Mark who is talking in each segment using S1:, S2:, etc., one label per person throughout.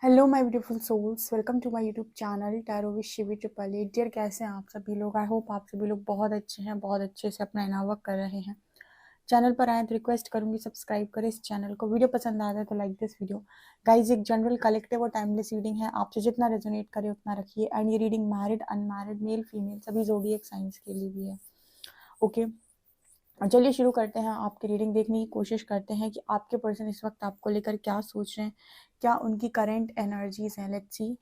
S1: Hello my beautiful souls, welcome to my YouTube channel tarot with Shivi triple eight. Dear, कैसे हैं आप सभी लोग? आई होप आप सभी लोग बहुत अच्छे हैं, बहुत अच्छे से अपना इनाम वर्क कर रहे हैं। चैनल पर आए तो रिक्वेस्ट करूंगी सब्सक्राइब करें इस चैनल को। वीडियो पसंद आता है तो लाइक दिस वीडियो। गाइज, एक जनरल कलेक्टिव और टाइमलेस रीडिंग है, आपसे जितना रेजोनेट करे उतना रखिए। एंड ये reading married, unmarried, male female सभी ज़ोडिएक साइंस के लिए भी है। ओके, चलिए शुरू करते हैं। आपकी रीडिंग देखने की कोशिश करते हैं कि आपके पर्सन इस वक्त आपको लेकर क्या सोच रहे हैं, क्या उनकी करंट एनर्जीज हैं। Let's see.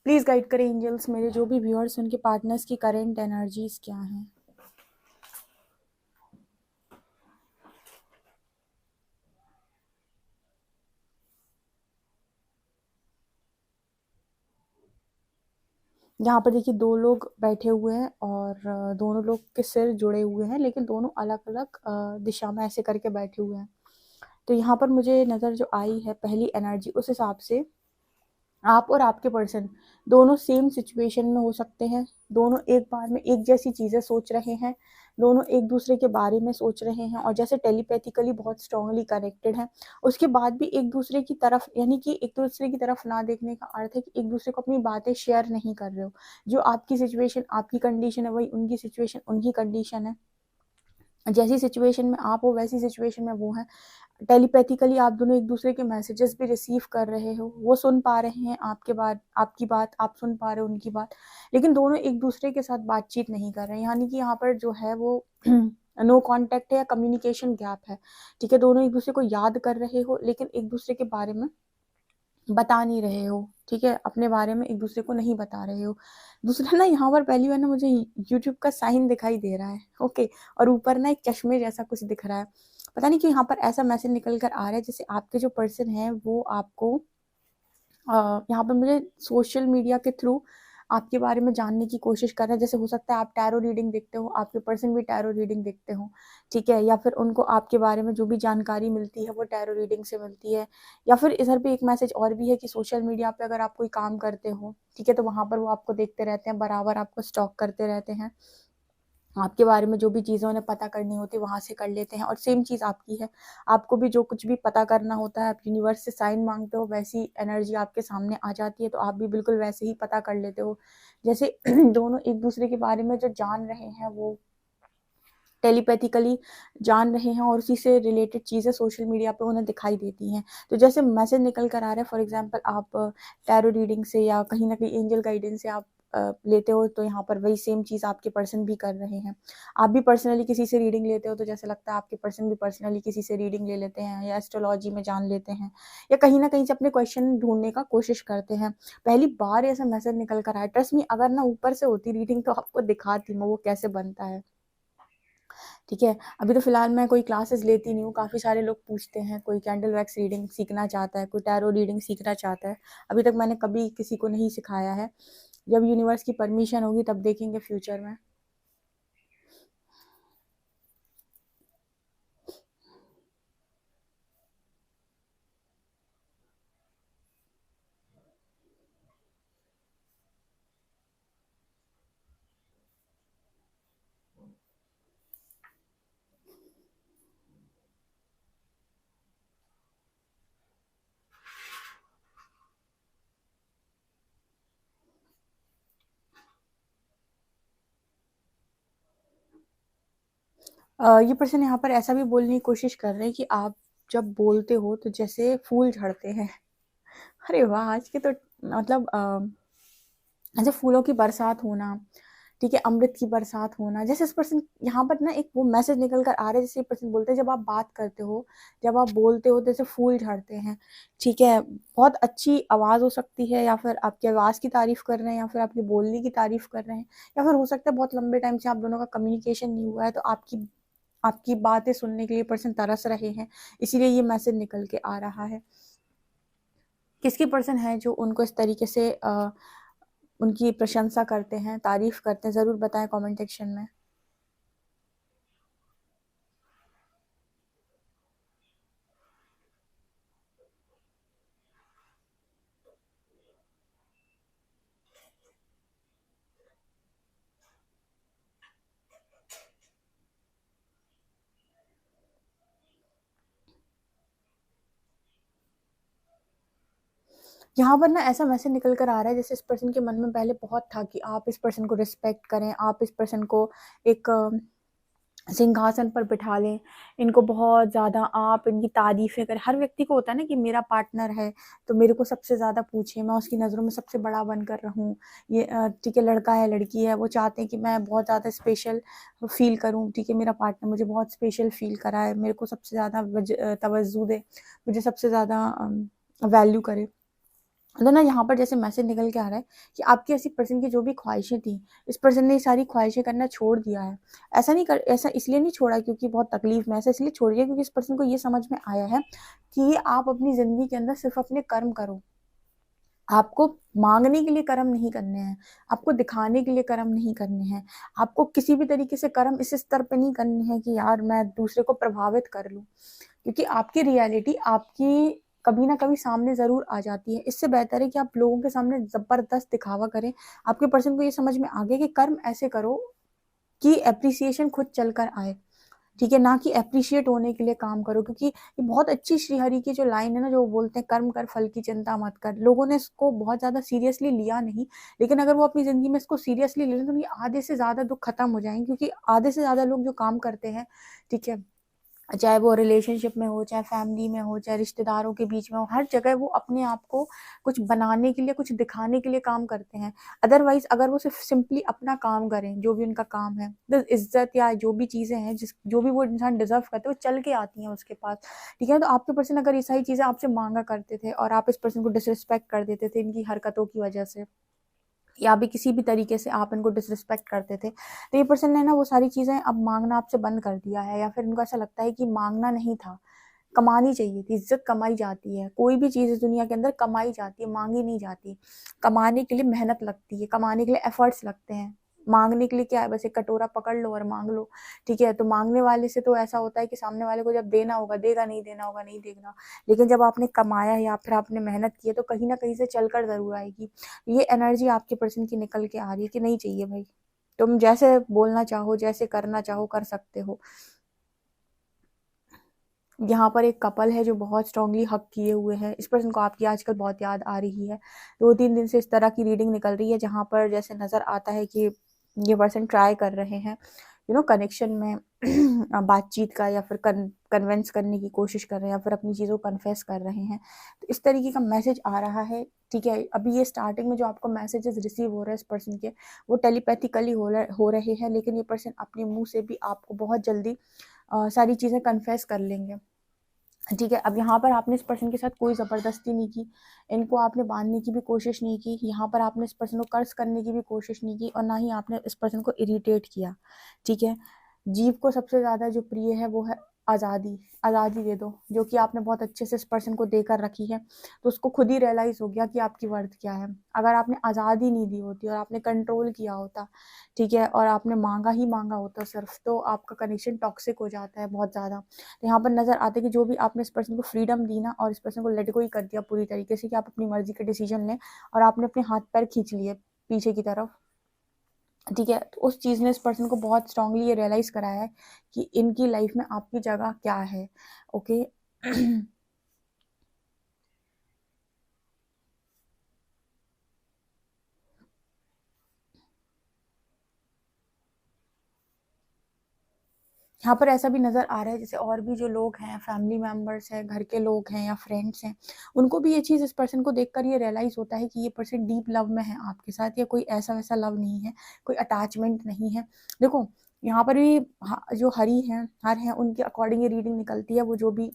S1: प्लीज गाइड करें एंजल्स, मेरे जो भी व्यूअर्स उनके पार्टनर्स की करंट एनर्जीज क्या हैं। यहाँ पर देखिए दो लोग बैठे हुए हैं और दोनों लोग के सिर जुड़े हुए हैं, लेकिन दोनों अलग अलग दिशा में ऐसे करके बैठे हुए हैं। तो यहाँ पर मुझे नज़र जो आई है पहली एनर्जी, उस हिसाब से आप और आपके पर्सन दोनों सेम सिचुएशन में हो सकते हैं। दोनों एक बार में एक जैसी चीज़ें सोच रहे हैं, दोनों एक दूसरे के बारे में सोच रहे हैं और जैसे टेलीपैथिकली बहुत स्ट्रांगली कनेक्टेड हैं। उसके बाद भी एक दूसरे की तरफ, यानी कि एक दूसरे की तरफ ना देखने का अर्थ है कि एक दूसरे को अपनी बातें शेयर नहीं कर रहे हो। जो आपकी सिचुएशन आपकी कंडीशन है, वही उनकी सिचुएशन उनकी कंडीशन है। जैसी सिचुएशन में आप हो वैसी सिचुएशन में वो है। टेलीपैथिकली आप दोनों एक दूसरे के मैसेजेस भी रिसीव कर रहे हो, वो सुन पा रहे हैं आपकी बात, आप सुन पा रहे हो उनकी बात, लेकिन दोनों एक दूसरे के साथ बातचीत नहीं कर रहे हैं। यानी कि यहाँ पर जो है वो नो कांटेक्ट है या कम्युनिकेशन गैप है। ठीक है, दोनों एक दूसरे को याद कर रहे हो लेकिन एक दूसरे के बारे में बता नहीं रहे हो। ठीक है, अपने बारे में एक दूसरे को नहीं बता रहे हो। दूसरा ना, यहाँ पर पहली बार ना मुझे यूट्यूब का साइन दिखाई दे रहा है। ओके, और ऊपर ना एक चश्मे जैसा कुछ दिख रहा है। पता नहीं क्यों यहाँ पर ऐसा मैसेज निकल कर आ रहा है जैसे आपके जो पर्सन है वो आपको यहाँ पर मुझे सोशल मीडिया के थ्रू आपके बारे में जानने की कोशिश कर रहे हैं। जैसे हो सकता है आप टैरो रीडिंग देखते हो, आपके पर्सन भी टैरो रीडिंग देखते हो। ठीक है, या फिर उनको आपके बारे में जो भी जानकारी मिलती है वो टैरो रीडिंग से मिलती है। या फिर इधर पे एक मैसेज और भी है कि सोशल मीडिया पे अगर आप कोई काम करते हो, ठीक है, तो वहाँ पर वो आपको देखते रहते हैं, बराबर आपको स्टॉक करते रहते हैं। आपके बारे में जो भी चीज़ें उन्हें पता करनी होती है वहाँ से कर लेते हैं। और सेम चीज़ आपकी है, आपको भी जो कुछ भी पता करना होता है, आप यूनिवर्स से साइन मांगते हो, वैसी एनर्जी आपके सामने आ जाती है, तो आप भी बिल्कुल वैसे ही पता कर लेते हो। जैसे दोनों एक दूसरे के बारे में जो जान रहे हैं वो टेलीपैथिकली जान रहे हैं और उसी से रिलेटेड चीज़ें सोशल मीडिया पे उन्हें दिखाई देती हैं। तो जैसे मैसेज निकल कर आ रहा है, फॉर एग्जांपल आप टैरो रीडिंग से या कहीं ना कहीं एंजल गाइडेंस से आप लेते हो, तो यहाँ पर वही सेम चीज़ आपके पर्सन भी कर रहे हैं। आप भी पर्सनली किसी से रीडिंग लेते हो तो जैसे लगता है आपके पर्सन भी पर्सनली किसी से रीडिंग ले लेते हैं या एस्ट्रोलॉजी में जान लेते हैं, या कहीं ना कहीं से अपने क्वेश्चन ढूंढने का कोशिश करते हैं। पहली बार ऐसा मैसेज निकल कर आया। ट्रस्ट मी, अगर ना ऊपर से होती रीडिंग तो आपको दिखाती मैं वो कैसे बनता है। ठीक है, अभी तो फिलहाल मैं कोई क्लासेस लेती नहीं हूँ। काफ़ी सारे लोग पूछते हैं, कोई कैंडल वैक्स रीडिंग सीखना चाहता है, कोई टैरो रीडिंग सीखना चाहता है। अभी तक मैंने कभी किसी को नहीं सिखाया है। जब यूनिवर्स की परमिशन होगी तब देखेंगे फ्यूचर में। ये पर्सन यहाँ पर ऐसा भी बोलने की कोशिश कर रहे हैं कि आप जब बोलते हो तो जैसे फूल झड़ते हैं। अरे वाह, आज के तो मतलब ऐसे फूलों की बरसात होना, ठीक है, अमृत की बरसात होना। जैसे इस पर्सन यहाँ पर ना एक वो मैसेज निकल कर आ रहा है, जैसे पर्सन बोलते हैं जब आप बात करते हो, जब आप बोलते हो जैसे फूल झड़ते हैं। ठीक है, बहुत अच्छी आवाज़ हो सकती है, या फिर आपकी आवाज़ की तारीफ कर रहे हैं, या फिर आपके बोलने की तारीफ कर रहे हैं, या फिर हो सकता है बहुत लंबे टाइम से आप दोनों का कम्युनिकेशन नहीं हुआ है, तो आपकी आपकी बातें सुनने के लिए पर्सन तरस रहे हैं, इसीलिए ये मैसेज निकल के आ रहा है। किसकी पर्सन है जो उनको इस तरीके से उनकी प्रशंसा करते हैं, तारीफ करते हैं? ज़रूर बताएं कमेंट सेक्शन में। यहाँ पर ना ऐसा मैसेज निकल कर आ रहा है जैसे इस पर्सन के मन में पहले बहुत था कि आप इस पर्सन को रिस्पेक्ट करें, आप इस पर्सन को एक सिंहासन पर बिठा लें, इनको बहुत ज़्यादा आप इनकी तारीफ़ें करें। हर व्यक्ति को होता है ना कि मेरा पार्टनर है, तो मेरे को सबसे ज़्यादा पूछे, मैं उसकी नज़रों में सबसे बड़ा बनकर रहूँ। ये ठीक है, लड़का है, लड़की है, वो चाहते हैं कि मैं बहुत ज़्यादा स्पेशल फ़ील करूँ, ठीक है, मेरा पार्टनर मुझे बहुत स्पेशल फ़ील कराए, मेरे को सबसे ज़्यादा तवज्जो दे, मुझे सबसे ज़्यादा वैल्यू करे। तो ना यहाँ पर जैसे मैसेज निकल के आ रहा है कि आपकी ऐसी पर्सन की जो भी ख्वाहिशें थी, इस पर्सन ने ये सारी ख्वाहिशें करना छोड़ दिया है। ऐसा इसलिए नहीं छोड़ा क्योंकि बहुत तकलीफ में, ऐसा इसलिए छोड़ दिया क्योंकि इस पर्सन को ये समझ में आया है कि आप अपनी ज़िंदगी के अंदर सिर्फ़ अपने कर्म करो। आपको माँगने के लिए कर्म नहीं करने हैं, आपको दिखाने के लिए कर्म नहीं करने हैं, आपको किसी भी तरीके से कर्म इस स्तर पे नहीं करने हैं कि यार मैं दूसरे को प्रभावित कर लूँ। क्योंकि आपकी रियलिटी आपकी कभी ना कभी सामने ज़रूर आ जाती है। इससे बेहतर है कि आप लोगों के सामने ज़बरदस्त दिखावा करें। आपके पर्सन को ये समझ में आ गया कि कर्म ऐसे करो कि एप्रिसिएशन खुद चल कर आए, ठीक है? ना कि एप्रिशिएट होने के लिए काम करो, क्योंकि ये बहुत अच्छी श्रीहरि की जो लाइन है ना, जो वो बोलते हैं कर्म कर फल की चिंता मत कर। लोगों ने इसको बहुत ज़्यादा सीरियसली लिया नहीं, लेकिन अगर वो अपनी ज़िंदगी में इसको सीरियसली ले लें तो उनके आधे से ज़्यादा दुःख खत्म हो जाएँगे, क्योंकि आधे से ज़्यादा लोग जो काम करते हैं, ठीक है? चाहे वो रिलेशनशिप में हो, चाहे फैमिली में हो, चाहे रिश्तेदारों के बीच में हो, हर जगह वो अपने आप को कुछ बनाने के लिए, कुछ दिखाने के लिए काम करते हैं। अदरवाइज़ अगर वो सिर्फ़ सिंपली अपना काम करें, जो भी उनका काम है, तो इज़्ज़त या जो भी चीज़ें हैं, जो भी वो इंसान डिज़र्व करता है, वो चल के आती हैं उसके पास, ठीक है? तो आपके पर्सन अगर ये सारी चीज़ें आपसे माँगा करते थे और आप इस पर्सन को डिसरिस्पेक्ट कर देते थे इनकी हरकतों की वजह से, या भी किसी भी तरीके से आप इनको डिसरिस्पेक्ट करते थे, तो ये पर्सन ने ना वो सारी चीज़ें अब माँगना आपसे बंद कर दिया है, या फिर इनको ऐसा लगता है कि माँगना नहीं था, कमानी चाहिए थी। इज़्ज़त कमाई जाती है, कोई भी चीज़ इस दुनिया के अंदर कमाई जाती है, माँगी नहीं जाती। कमाने के लिए मेहनत लगती है, कमाने के लिए एफ़र्ट्स लगते हैं। माँगने के लिए क्या है, बस एक कटोरा पकड़ लो और माँग लो, ठीक है? तो माँगने वाले से तो ऐसा होता है कि सामने वाले को जब देना होगा देगा, नहीं देना होगा नहीं देगा। लेकिन जब आपने कमाया या फिर आपने मेहनत की है, तो कहीं न कहीं से चल कर ज़रूर आएगी। ये एनर्जी आपके पर्सन की निकल के आ रही है कि नहीं चाहिए भाई, तुम जैसे बोलना चाहो, जैसे करना चाहो, कर सकते हो। यहाँ पर एक कपल है जो बहुत स्ट्रांगली हग किए हुए है। इस पर्सन को आपकी आजकल बहुत याद आ रही है। 2-3 दिन से इस तरह की रीडिंग निकल रही है जहाँ पर जैसे नज़र आता है कि ये पर्सन ट्राई कर रहे हैं, कनेक्शन में बातचीत का, या फिर कन्विंस करने की कोशिश कर रहे हैं, या फिर अपनी चीज़ों को कन्फेस कर रहे हैं। तो इस तरीके का मैसेज आ रहा है, ठीक है? अभी ये स्टार्टिंग में जो आपको मैसेजेस रिसीव हो रहे हैं इस पर्सन के, वो टेलीपैथिकली हो रहे हैं, लेकिन ये पर्सन अपने मुँह से भी आपको बहुत जल्दी सारी चीज़ें कन्फेस कर लेंगे। ठीक है, अब यहाँ पर आपने इस पर्सन के साथ कोई ज़बरदस्ती नहीं की, इनको आपने बाँधने की भी कोशिश नहीं की, यहाँ पर आपने इस पर्सन को कर्स करने की भी कोशिश नहीं की, और ना ही आपने इस पर्सन को इरिटेट किया, ठीक है? जीव को सबसे ज़्यादा जो प्रिय है वो है आज़ादी, आज़ादी दे दो, जो कि आपने बहुत अच्छे से इस पर्सन को देकर रखी है, तो उसको खुद ही रियलाइज़ हो गया कि आपकी वर्थ क्या है। अगर आपने आज़ादी नहीं दी होती और आपने कंट्रोल किया होता, ठीक है, और आपने माँगा ही माँगा होता सिर्फ़, तो आपका कनेक्शन टॉक्सिक हो जाता है बहुत ज़्यादा। तो यहाँ पर नज़र आता है कि जो भी आपने इस पर्सन को फ्रीडम दी ना, और इस पर्सन को लेट गो ही कर दिया पूरी तरीके से कि आप अपनी मर्ज़ी के डिसीज़न लें, और आपने अपने हाथ-पैर खींच लिए पीछे की तरफ, ठीक है? तो उस चीज़ ने इस पर्सन को बहुत स्ट्रांगली ये रियलाइज़ कराया है कि इनकी लाइफ़ में आपकी जगह क्या है, ओके? यहाँ पर ऐसा भी नज़र आ रहा है जैसे और भी जो लोग हैं, फैमिली मेंबर्स हैं, घर के लोग हैं या फ्रेंड्स हैं, उनको भी ये चीज़ इस पर्सन को देखकर ये रियलाइज़ होता है कि ये पर्सन डीप लव में है आपके साथ, या कोई ऐसा-वैसा लव नहीं है, कोई अटैचमेंट नहीं है। देखो, यहाँ पर भी जो हर हैं, उनके अकॉर्डिंग ये रीडिंग निकलती है, वो जो भी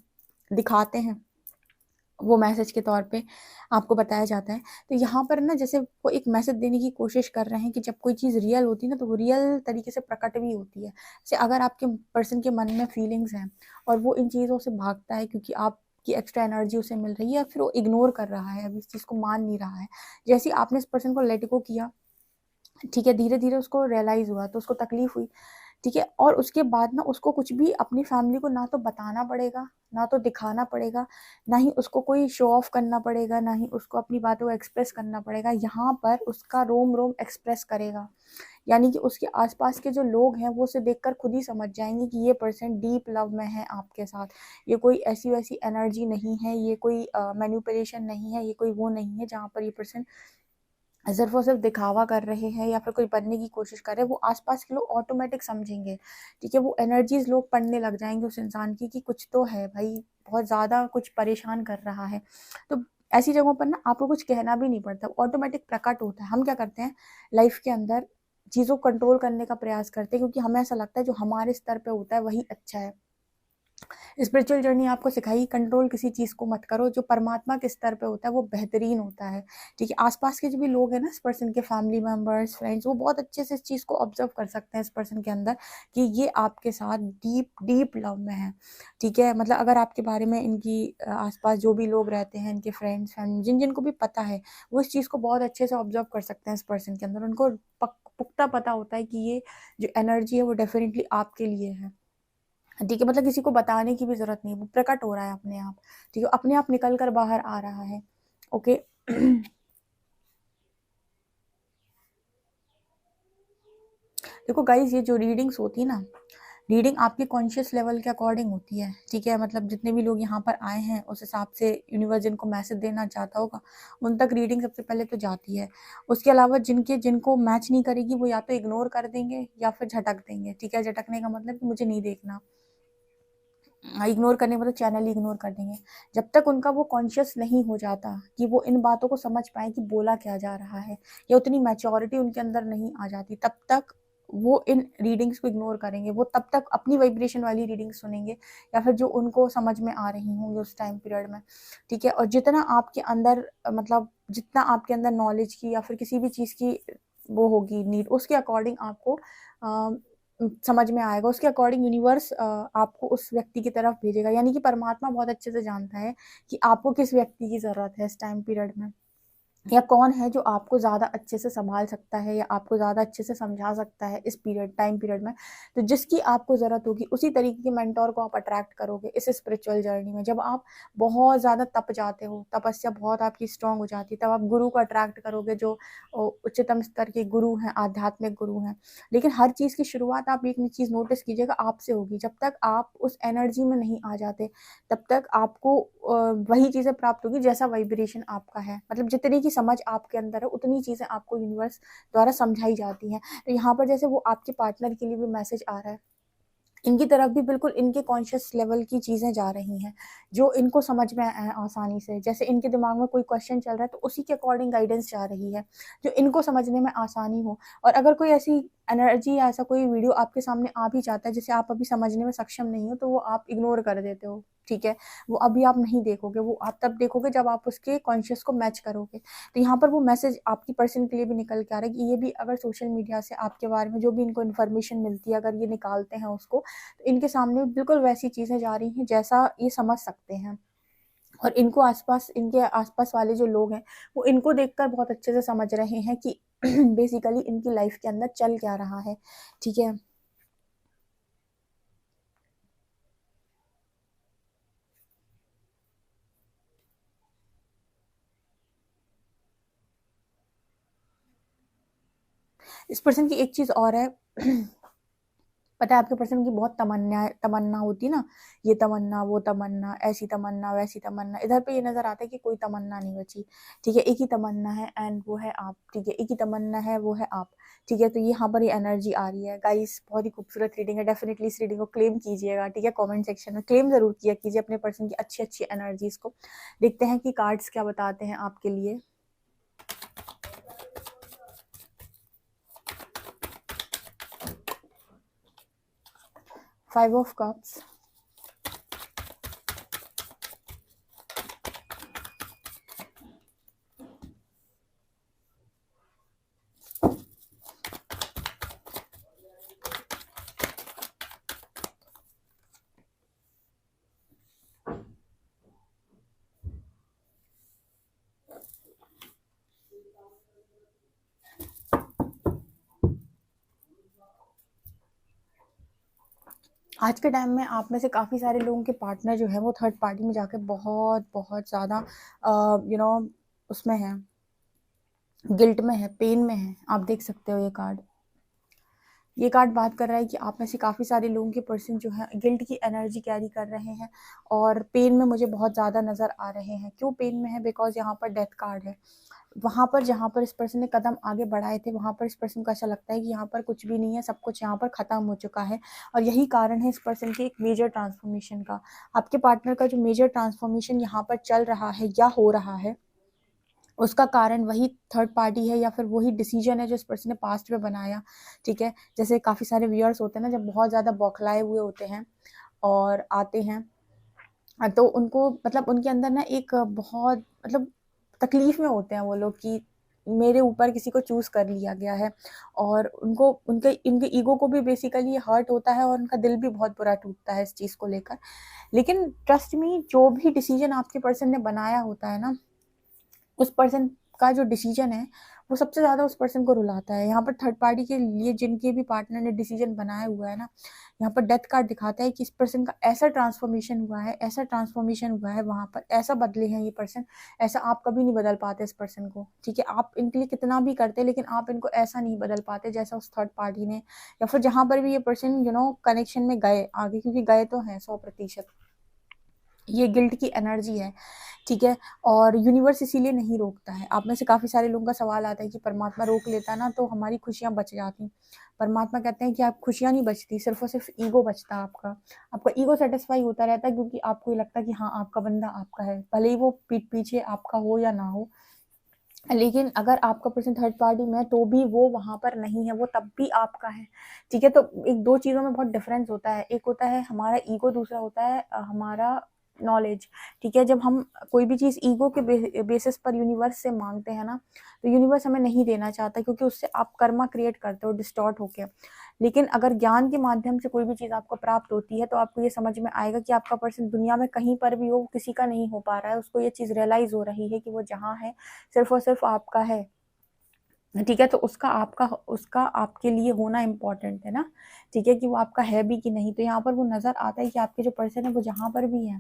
S1: दिखाते हैं वो मैसेज के तौर पे आपको बताया जाता है। तो यहाँ पर ना जैसे वो एक मैसेज देने की कोशिश कर रहे हैं कि जब कोई चीज़ रियल होती है ना, तो वो रियल तरीके से प्रकट भी होती है। जैसे अगर आपके पर्सन के मन में फीलिंग्स हैं और वो इन चीज़ों से भागता है क्योंकि आपकी एक्स्ट्रा एनर्जी उसे मिल रही है, या फिर वो इग्नोर कर रहा है, अभी इस चीज़ को मान नहीं रहा है। जैसे ही आपने इस पर्सन को लेट गो किया, ठीक है, धीरे-धीरे उसको रियलाइज़ हुआ, तो उसको तकलीफ़ हुई, ठीक है? और उसके बाद ना उसको कुछ भी अपनी फैमिली को ना तो बताना पड़ेगा, ना तो दिखाना पड़ेगा, ना ही उसको कोई शो ऑफ करना पड़ेगा, ना ही उसको अपनी बातों को एक्सप्रेस करना पड़ेगा। यहाँ पर उसका रोम-रोम एक्सप्रेस करेगा। यानी कि उसके आसपास के जो लोग हैं वो उसे देखकर खुद ही समझ जाएंगे कि ये पर्सन डीप लव में है आपके साथ। ये कोई ऐसी वैसी एनर्जी नहीं है, ये कोई मैनिपुलेशन नहीं है, ये कोई वो नहीं है जहाँ पर ये पर्सन सिर्फ और सिर्फ दिखावा कर रहे हैं या फिर कोई बनने की कोशिश कर रहे हैं। वो आसपास के लोग ऑटोमेटिक समझेंगे, ठीक है। वो एनर्जीज लोग पढ़ने लग जाएंगे उस इंसान की कि कुछ तो है भाई, बहुत ज़्यादा कुछ परेशान कर रहा है। तो ऐसी जगहों पर ना आपको कुछ कहना भी नहीं पड़ता, ऑटोमेटिक प्रकट होता है। हम क्या करते हैं लाइफ के अंदर, चीज़ों को कंट्रोल करने का प्रयास करते हैं क्योंकि हमें ऐसा लगता है जो हमारे स्तर पे होता है वही अच्छा है। स्पिरिचुअल जर्नी आपको सिखाई कंट्रोल किसी चीज़ को मत करो, जो परमात्मा के स्तर पे होता है वो बेहतरीन होता है, ठीक है। आसपास के जो भी लोग हैं ना इस पर्सन के, फैमिली मेम्बर्स, फ्रेंड्स, वो बहुत अच्छे से इस चीज़ को ऑब्जर्व कर सकते हैं इस पर्सन के अंदर कि ये आपके साथ डीप डीप लव में है, ठीक है। मतलब अगर आपके बारे में इनकी आसपास जो भी लोग रहते हैं, इनके फ्रेंड्स, फैमिली, जिनको भी पता है, वो इस चीज़ को बहुत अच्छे से ऑब्जर्व कर सकते हैं इस पर्सन के अंदर। उनको पुख्ता पता होता है कि ये जो एनर्जी है वो डेफिनेटली आपके लिए है, ठीक है। मतलब किसी को बताने की भी जरूरत नहीं, वो प्रकट हो रहा है अपने आप, ठीक है, अपने आप निकल कर बाहर आ रहा है, ओके। देखो गाइज, ये जो रीडिंग्स होती है ना, रीडिंग आपके कॉन्शियस लेवल के अकॉर्डिंग होती है, ठीक है। मतलब जितने भी लोग यहाँ पर आए हैं उस हिसाब से यूनिवर्स जिनको मैसेज देना चाहता होगा उन तक रीडिंग सबसे पहले तो जाती है। उसके अलावा जिनको मैच नहीं करेगी वो या तो इग्नोर कर देंगे या फिर झटक देंगे, ठीक है। झटकने का मतलब कि मुझे नहीं देखना, इग्नोर करने मतलब चैनल ही इग्नोर कर देंगे। जब तक उनका वो कॉन्शियस नहीं हो जाता कि वो इन बातों को समझ पाए कि बोला क्या जा रहा है, या उतनी मैच्योरिटी उनके अंदर नहीं आ जाती, तब तक वो इन रीडिंग्स को इग्नोर करेंगे। वो तब तक अपनी वाइब्रेशन वाली रीडिंग सुनेंगे या फिर जो उनको समझ में आ रही होंगी उस टाइम पीरियड में, ठीक है। और जितना आपके अंदर मतलब जितना आपके अंदर नॉलेज की या फिर किसी भी चीज़ की वो होगी नीड, उसके अकॉर्डिंग आपको समझ में आएगा, उसके अकॉर्डिंग यूनिवर्स आपको उस व्यक्ति की तरफ भेजेगा। यानी कि परमात्मा बहुत अच्छे से जानता है कि आपको किस व्यक्ति की ज़रूरत है इस टाइम पीरियड में, या कौन है जो आपको ज़्यादा अच्छे से संभाल सकता है या आपको ज़्यादा अच्छे से समझा सकता है इस टाइम पीरियड में। तो जिसकी आपको ज़रूरत होगी उसी तरीके के मेंटोर को आप अट्रैक्ट करोगे इस स्पिरिचुअल जर्नी में। जब आप बहुत ज़्यादा तप जाते हो, तपस्या बहुत आपकी स्ट्रांग हो जाती है, तब आप गुरु को अट्रैक्ट करोगे जो उच्चतम स्तर के गुरु हैं, आध्यात्मिक गुरु हैं। लेकिन हर चीज़ की शुरुआत आप एक चीज़ नोटिस कीजिएगा आपसे होगी। जब तक आप उस एनर्जी में नहीं आ जाते तब तक आपको वही चीज़ें प्राप्त होगी जैसा वाइब्रेशन आपका है। मतलब जितनी की समझ आपके अंदर है उतनी चीज़ें आपको यूनिवर्स द्वारा समझाई जाती हैं। तो यहाँ पर जैसे वो आपके पार्टनर के लिए भी मैसेज आ रहा है, इनकी तरफ भी बिल्कुल इनके कॉन्शियस लेवल की चीज़ें जा रही हैं जो इनको समझ में आए आसानी से। जैसे इनके दिमाग में कोई क्वेश्चन चल रहा है तो उसी के अकॉर्डिंग गाइडेंस जा रही है जो इनको समझने में आसानी हो। और अगर कोई ऐसी एनर्जी या ऐसा कोई वीडियो आपके सामने आ भी जाता है जिसे आप अभी समझने में सक्षम नहीं हो, तो वो आप इग्नोर कर देते हो, ठीक है। वो अभी आप नहीं देखोगे, वो आप तब देखोगे जब आप उसके कॉन्शियस को मैच करोगे। तो यहाँ पर वो मैसेज आपकी पर्सन के लिए भी निकल के आ रहा है कि ये भी अगर सोशल मीडिया से आपके बारे में जो भी इनको इन्फॉर्मेशन मिलती है अगर ये निकालते हैं उसको, तो इनके सामने बिल्कुल वैसी चीज़ें जा रही हैं जैसा ये समझ सकते हैं। और इनको आसपास, इनके आसपास वाले जो लोग हैं वो इनको देखकर बहुत अच्छे से समझ रहे हैं कि बेसिकली इनकी लाइफ के अंदर चल क्या रहा है, ठीक है। इस पर्सन की एक चीज़ और है पता है आपके पर्सन की बहुत तमन्ना तमन्ना होती है ना, ये तमन्ना वो तमन्ना, ऐसी तमन्ना वैसी तमन्ना। इधर पे ये नजर आता है कि कोई तमन्ना नहीं बची, ठीक है। एक ही तमन्ना है एंड वो है आप, ठीक है। एक ही तमन्ना है वो है आप, ठीक है। तो यहाँ पर ये एनर्जी आ रही है गाइस, बहुत ही खूबसूरत रीडिंग है। डेफिनेटली इस रीडिंग को क्लेम कीजिएगा, ठीक है। कॉमेंट सेक्शन में क्लेम जरूर किया कीजिए अपने पर्सन की अच्छी अच्छी एनर्जीज को। देखते हैं कि कार्ड्स क्या बताते हैं आपके लिए। 5 of Cups, आज के टाइम में आप में से काफ़ी सारे लोगों के पार्टनर जो है वो थर्ड पार्टी में जाके बहुत बहुत ज़्यादा उसमें है, गिल्ट में है, पेन में है। आप देख सकते हो ये कार्ड, ये कार्ड बात कर रहा है कि आप में से काफ़ी सारे लोगों के पर्सन जो है गिल्ट की एनर्जी कैरी कर रहे हैं और पेन में मुझे बहुत ज़्यादा नज़र आ रहे हैं। क्यों पेन में है? बिकॉज यहाँ पर डेथ कार्ड है। वहाँ पर जहाँ पर इस पर्सन ने कदम आगे बढ़ाए थे, वहाँ पर इस पर्सन को ऐसा लगता है कि यहाँ पर कुछ भी नहीं है, सब कुछ यहाँ पर ख़त्म हो चुका है और यही कारण है इस पर्सन के एक मेजर ट्रांसफॉर्मेशन का। आपके पार्टनर का जो मेजर ट्रांसफॉर्मेशन यहाँ पर चल रहा है या हो रहा है, उसका कारण वही थर्ड पार्टी है या फिर वही डिसीजन है जो इस पर्सन ने पास्ट में बनाया। ठीक है, जैसे काफ़ी सारे व्यूअर्स होते हैं ना, जब बहुत ज़्यादा बौखलाए हुए होते हैं और आते हैं, तो उनको मतलब उनके अंदर ना एक बहुत मतलब तकलीफ में होते हैं वो लोग कि मेरे ऊपर किसी को चूज़ कर लिया गया है और उनको उनके इनके ईगो को भी बेसिकली हर्ट होता है और उनका दिल भी बहुत बुरा टूटता है इस चीज़ को लेकर। लेकिन ट्रस्ट मी, जो भी डिसीजन आपके पर्सन ने बनाया होता है ना, उस पर्सन का जो डिसीजन है वो सबसे ज़्यादा उस पर्सन को रुलाता है। यहाँ पर थर्ड पार्टी के लिए जिनके भी पार्टनर ने डिसीजन बनाया हुआ है ना, यहाँ पर डेथ कार्ड दिखाता है कि इस पर्सन का ऐसा ट्रांसफॉर्मेशन हुआ है, ऐसा ट्रांसफॉर्मेशन हुआ है, वहाँ पर ऐसा बदले हैं ये पर्सन, ऐसा आप कभी नहीं बदल पाते इस पर्सन को। ठीक है, आप इनके लिए कितना भी करते लेकिन आप इनको ऐसा नहीं बदल पाते जैसा उस थर्ड पार्टी ने, या फिर जहाँ पर भी ये पर्सन कनेक्शन में गए आगे, क्योंकि गए तो हैं 100%। ये गिल्ट की एनर्जी है। ठीक है, और यूनिवर्स इसीलिए नहीं रोकता है। आप में से काफ़ी सारे लोगों का सवाल आता है कि परमात्मा रोक लेता ना तो हमारी खुशियाँ बच जाती। परमात्मा कहते हैं कि आप खुशियाँ नहीं बचती, सिर्फ और सिर्फ ईगो बचता आपका। आपका ईगो सेटिस्फाई होता रहता है क्योंकि आपको ये लगता है कि हाँ, आपका बंदा आपका है, भले ही वो पीठ पीछे आपका हो या ना हो। लेकिन अगर आपका पर्सन थर्ड पार्टी में है तो भी वो वहाँ पर नहीं है, वो तब भी आपका है। ठीक है, तो एक दो चीज़ों में बहुत डिफरेंस होता है। एक होता है हमारा ईगो, दूसरा होता है हमारा नॉलेज। ठीक है, जब हम कोई भी चीज़ ईगो के बेसिस पर यूनिवर्स से मांगते हैं ना, तो यूनिवर्स हमें नहीं देना चाहता क्योंकि उससे आप कर्मा क्रिएट करते हो डिस्टॉर्ट होके। लेकिन अगर ज्ञान के माध्यम से कोई भी चीज़ आपको प्राप्त होती है तो आपको ये समझ में आएगा कि आपका पर्सन दुनिया में कहीं पर भी हो, किसी का नहीं हो पा रहा है। उसको ये चीज़ रियलाइज़ हो रही है कि वो जहाँ है सिर्फ और सिर्फ आपका है। ठीक है, तो उसका आपके लिए होना इम्पोर्टेंट है ना। ठीक है, कि वो आपका है भी कि नहीं। तो यहाँ पर वो नज़र आता है कि आपके जो पर्सन है वो जहाँ पर भी है,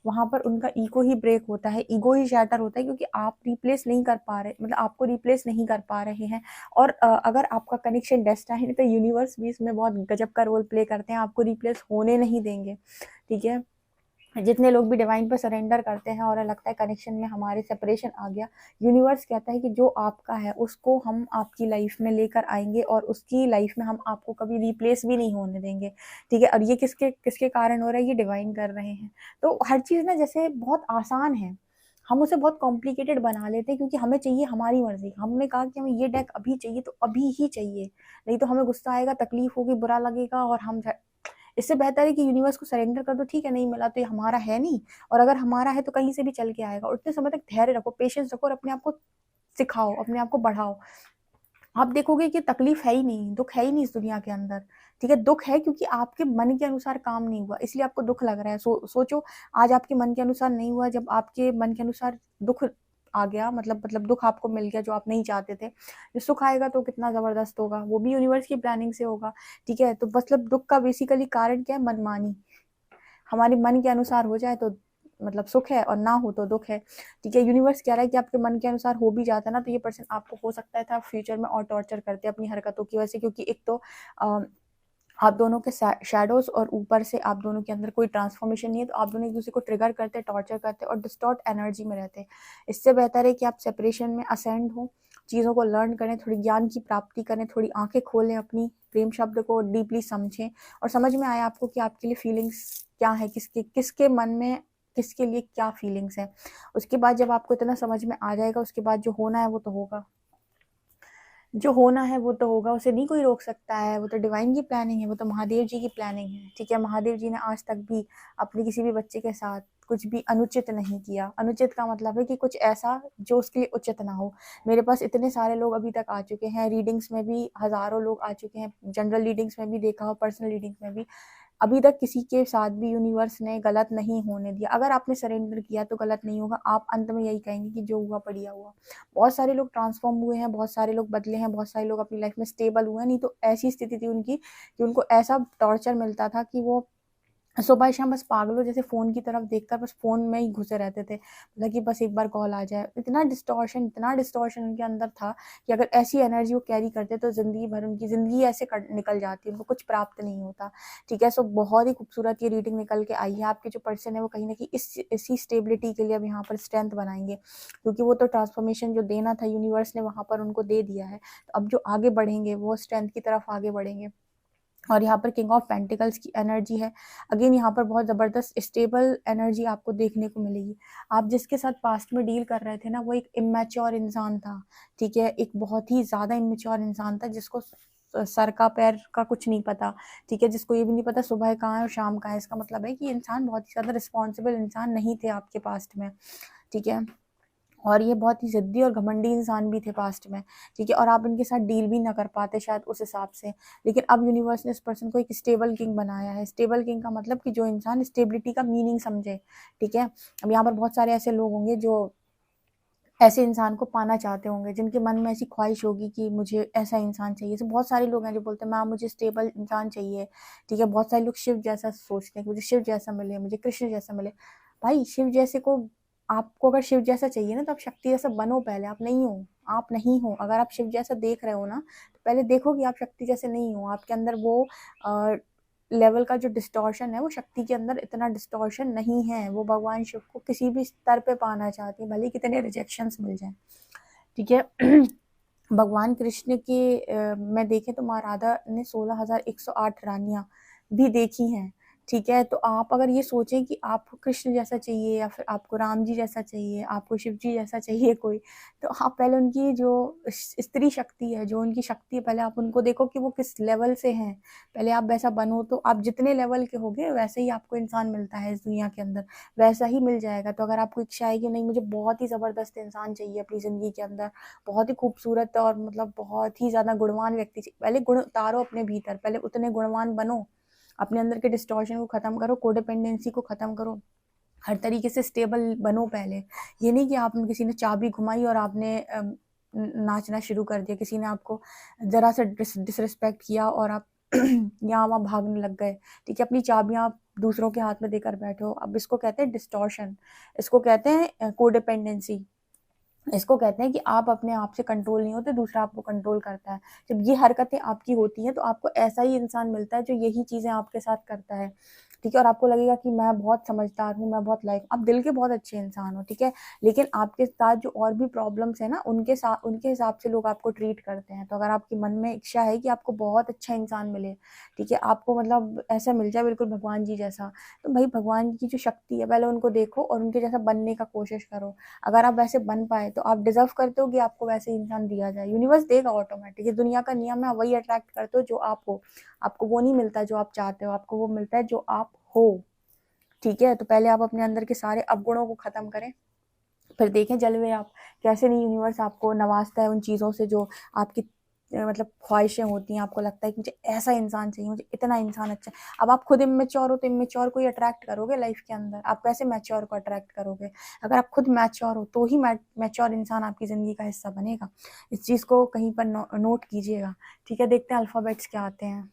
S1: वहाँ पर उनका ईगो ही ब्रेक होता है, ईगो ही शैटर होता है, क्योंकि आप रिप्लेस नहीं कर पा रहे, मतलब आपको रिप्लेस नहीं कर पा रहे हैं। और अगर आपका कनेक्शन डेस्टिनी है तो यूनिवर्स भी इसमें बहुत गजब का रोल प्ले करते हैं, आपको रिप्लेस होने नहीं देंगे। ठीक है, जितने लोग भी डिवाइन पर सरेंडर करते हैं और लगता है कनेक्शन में हमारे सेपरेशन आ गया, यूनिवर्स कहता है कि जो आपका है उसको हम आपकी लाइफ में लेकर आएंगे और उसकी लाइफ में हम आपको कभी रिप्लेस भी नहीं होने देंगे। ठीक है, और ये किसके किसके कारण हो रहा है? ये डिवाइन कर रहे हैं। तो हर चीज़ ना जैसे बहुत आसान है, हम उसे बहुत कॉम्प्लिकेटेड बना लेते हैं क्योंकि हमें चाहिए हमारी मर्जी। हमने कहा कि हमें ये डेक अभी चाहिए तो अभी ही चाहिए, नहीं तो हमें गुस्सा आएगा, तकलीफ होगी, बुरा लगेगा और हम इससे बेहतर है कि यूनिवर्स को सरेंडर कर दो। ठीक है, नहीं मिला तो ये हमारा है नहीं, और अगर हमारा है तो कहीं से भी चल के आएगा। और उतने समय तक धैर्य रखो, पेशेंस रखो और अपने आप को सिखाओ, अपने आप को बढ़ाओ। आप देखोगे कि तकलीफ है ही नहीं, दुख है ही नहीं इस दुनिया के अंदर। ठीक है, दुख है क्योंकि आपके मन के अनुसार काम नहीं हुआ, इसलिए आपको दुख लग रहा है। सोचो, आज आपके मन के अनुसार नहीं हुआ, जब आपके मन के अनुसार दुख आ गया, मतलब दुख आपको मिल गया जो आप नहीं चाहते थे, जो सुख आएगा तो कितना जबरदस्त होगा, वो भी यूनिवर्स की प्लानिंग से होगा। ठीक है, तो मतलब दुख का बेसिकली कारण क्या है? मनमानी। हमारे मन के अनुसार हो जाए तो मतलब सुख है और ना हो तो दुख है। ठीक है, यूनिवर्स कह रहा है कि आपके मन के अनुसार हो भी जाता ना तो ये पर्सन आपको हो सकता है था फ्यूचर में और टॉर्चर करते अपनी हरकतों की वजह से, क्योंकि एक तो आप दोनों के शैडोज और ऊपर से आप दोनों के अंदर कोई ट्रांसफॉर्मेशन नहीं है, तो आप दोनों एक दूसरे को ट्रिगर करते, टॉर्चर करते और डिस्टॉर्ट एनर्जी में रहते। इससे बेहतर है कि आप सेपरेशन में असेंड हो, चीज़ों को लर्न करें, थोड़ी ज्ञान की प्राप्ति करें, थोड़ी आंखें खोलें, अपनी प्रेम शब्द को डीपली समझें और समझ में आए आपको कि आपके लिए फीलिंग्स क्या है, किसके किसके मन में किसके लिए क्या फीलिंग्स है। उसके बाद जब आपको इतना समझ में आ जाएगा, उसके बाद जो होना है वो तो होगा, जो होना है वो तो होगा, उसे नहीं कोई रोक सकता है। वो तो डिवाइन की प्लानिंग है, वो तो महादेव जी की प्लानिंग है। ठीक है, महादेव जी ने आज तक भी अपने किसी भी बच्चे के साथ कुछ भी अनुचित नहीं किया। अनुचित का मतलब है कि कुछ ऐसा जो उसके लिए उचित ना हो। मेरे पास इतने सारे लोग अभी तक आ चुके हैं, रीडिंग्स में भी हज़ारों लोग आ चुके हैं, जनरल रीडिंग्स में भी देखा हो, पर्सनल रीडिंग्स में भी। अभी तक किसी के साथ भी यूनिवर्स ने गलत नहीं होने दिया। अगर आपने सरेंडर किया तो गलत नहीं होगा। आप अंत में यही कहेंगे कि जो हुआ बढ़िया हुआ। बहुत सारे लोग ट्रांसफॉर्म हुए हैं, बहुत सारे लोग बदले हैं, बहुत सारे लोग अपनी लाइफ में स्टेबल हुए हैं। नहीं तो ऐसी स्थिति थी उनकी कि उनको ऐसा टॉर्चर मिलता था कि वो सुबह शाम बस पागलों जैसे फ़ोन की तरफ देखकर बस फ़ोन में ही घुसे रहते थे। मतलब कि बस एक बार कॉल आ जाए। इतना डिस्टॉर्शन उनके अंदर था कि अगर ऐसी एनर्जी वो कैरी करते तो ज़िंदगी भर उनकी ज़िंदगी ऐसे कट निकल जाती, उनको कुछ प्राप्त नहीं होता। ठीक है? सो बहुत ही खूबसूरत ये रीडिंग निकल के आई है। आपके जो पर्सन है वो कहीं न कहीं इसी स्टेबिलिटी के लिए अब यहाँ पर स्ट्रेंथ बनाएँगे, क्योंकि वो तो ट्रांसफॉर्मेशन जो देना था यूनिवर्स ने वहाँ पर उनको दे दिया है। तो अब जो आगे बढ़ेंगे वो स्ट्रेंथ की तरफ आगे बढ़ेंगे। और यहाँ पर किंग ऑफ पेंटिकल्स की एनर्जी है। अगेन यहाँ पर बहुत ज़बरदस्त स्टेबल एनर्जी आपको देखने को मिलेगी। आप जिसके साथ पास्ट में डील कर रहे थे ना, वो एक इमैच्योर इंसान था, ठीक है? एक बहुत ही ज़्यादा इमैच्योर इंसान था जिसको सर का पैर का कुछ नहीं पता, ठीक है? जिसको ये भी नहीं पता सुबह कहाँ है और शाम कहाँ है। इसका मतलब है कि ये इंसान बहुत ही ज़्यादा रिस्पॉन्सिबल इंसान नहीं थे आपके पास्ट में, ठीक है? और ये बहुत ही ज़िद्दी और घमंडी इंसान भी थे पास्ट में, ठीक है? और आप इनके साथ डील भी ना कर पाते शायद उस हिसाब से। लेकिन अब यूनिवर्स ने इस पर्सन को एक स्टेबल किंग बनाया है। स्टेबल किंग का मतलब कि जो इंसान स्टेबिलिटी का मीनिंग समझे, ठीक है? अब यहाँ पर बहुत सारे ऐसे लोग होंगे जो ऐसे इंसान को पाना चाहते होंगे, जिनके मन में ऐसी ख्वाहिश होगी कि मुझे ऐसा इंसान चाहिए। तो बहुत सारे लोग हैं जो बोलते हैं मैम मुझे स्टेबल इंसान चाहिए, ठीक है? बहुत सारे लोग शिव जैसा सोचते हैं कि मुझे शिव जैसा मिले, मुझे कृष्ण जैसा मिले। भाई शिव जैसे को आपको अगर शिव जैसा चाहिए ना, तो आप शक्ति जैसा बनो पहले, आप नहीं हो, आप नहीं हो। अगर आप शिव जैसा देख रहे हो ना, तो पहले देखो कि आप शक्ति जैसे नहीं हो। आपके अंदर वो लेवल का जो डिस्टॉर्शन है, वो शक्ति के अंदर इतना डिस्टॉर्शन नहीं है। वो भगवान शिव को किसी भी स्तर पे पाना चाहती है, भले ही कितने रिजेक्शंस मिल जाएँ, ठीक है? भगवान कृष्ण के में देखें तो माँ राधा ने 16,108 रानियाँ भी देखी हैं, ठीक है? तो आप अगर ये सोचें कि आपको कृष्ण जैसा चाहिए या फिर आपको राम जी जैसा चाहिए, आपको शिव जी जैसा चाहिए कोई, तो आप पहले उनकी जो स्त्री शक्ति है, जो उनकी शक्ति है, पहले आप उनको देखो कि वो किस लेवल से हैं। पहले आप वैसा बनो, तो आप जितने लेवल के होगे वैसे ही आपको इंसान मिलता है इस दुनिया के अंदर, वैसा ही मिल जाएगा। तो अगर आपको इच्छा है कि नहीं मुझे बहुत ही ज़बरदस्त इंसान चाहिए अपनी ज़िंदगी के अंदर, बहुत ही खूबसूरत और मतलब बहुत ही ज़्यादा गुणवान व्यक्ति चाहिए, पहले गुण उतारो अपने भीतर, पहले उतने गुणवान बनो, अपने अंदर के डिस्टॉर्शन को ख़त्म करो, कोडिपेंडेंसी को ख़त्म करो, हर तरीके से स्टेबल बनो पहले। ये नहीं कि आपने किसी ने चाबी घुमाई और आपने नाचना शुरू कर दिया, किसी ने आपको ज़रा सा डिसरिस्पेक्ट किया और आप यहाँ वहाँ भागने लग गए, ठीक है? अपनी चाबियाँ आप दूसरों के हाथ में देकर बैठे हो। अब इसको कहते हैं डिस्टॉर्शन, इसको कहते हैं कोडिपेंडेंसी। इसको कहते हैं कि आप अपने आप से कंट्रोल नहीं होते, दूसरा आपको कंट्रोल करता है। जब ये हरकतें आपकी होती हैं, तो आपको ऐसा ही इंसान मिलता है जो यही चीज़ें आपके साथ करता है, ठीक है? और आपको लगेगा कि मैं बहुत समझदार हूँ, मैं बहुत लाइक, आप दिल के बहुत अच्छे इंसान हो, ठीक है? लेकिन आपके साथ जो और भी प्रॉब्लम्स हैं ना, उनके हिसाब से लोग आपको ट्रीट करते हैं। तो अगर आपके मन में इच्छा है कि आपको बहुत अच्छा इंसान मिले, ठीक है? आपको मतलब ऐसा मिल जाए बिल्कुल भगवान जी जैसा, तो भाई भगवान की जो शक्ति है, पहले उनको देखो और उनके जैसा बनने का कोशिश करो। अगर आप वैसे बन पाए तो आप डिजर्व करते हो कि आपको वैसे इंसान दिया जाए, यूनिवर्स देगा ऑटोमेटिक। ये दुनिया का नियम है, वही अट्रैक्ट करते हो जो आप हो। आपको वो नहीं मिलता जो आप चाहते हो, आपको वो मिलता है जो आप हो, ठीक है? तो पहले आप अपने अंदर के सारे अवगुणों को खत्म करें, फिर देखें जलवे आप कैसे नहीं यूनिवर्स आपको नवाजता है उन चीज़ों से जो आपकी मतलब ख्वाहिशें होती हैं। आपको लगता है कि मुझे ऐसा इंसान चाहिए, मुझे इतना इंसान अच्छा। अब आप खुद इमेच्योर हो तो इमेच्योर को ही अट्रैक्ट करोगे लाइफ के अंदर, आप कैसे मैच्योर को अट्रैक्ट करोगे? अगर आप खुद मैच्योर हो तो ही मैच्योर इंसान आपकी ज़िंदगी का हिस्सा बनेगा। इस चीज़ को कहीं पर नोट कीजिएगा, ठीक है? देखते हैं अल्फ़ाबेट्स क्या आते हैं।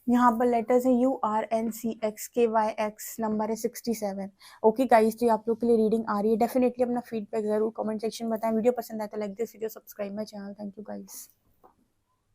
S1: यहाँ पर लेटर्स है URNCXKYX, नंबर है 67। ओके गाइस, तो आप लोग के लिए रीडिंग आ रही है। डेफिनेटली अपना फीडबैक जरूर कमेंट सेक्शन में बताएं। वीडियो पसंद आए तो like this video, subscribe my channel. Thank you guys.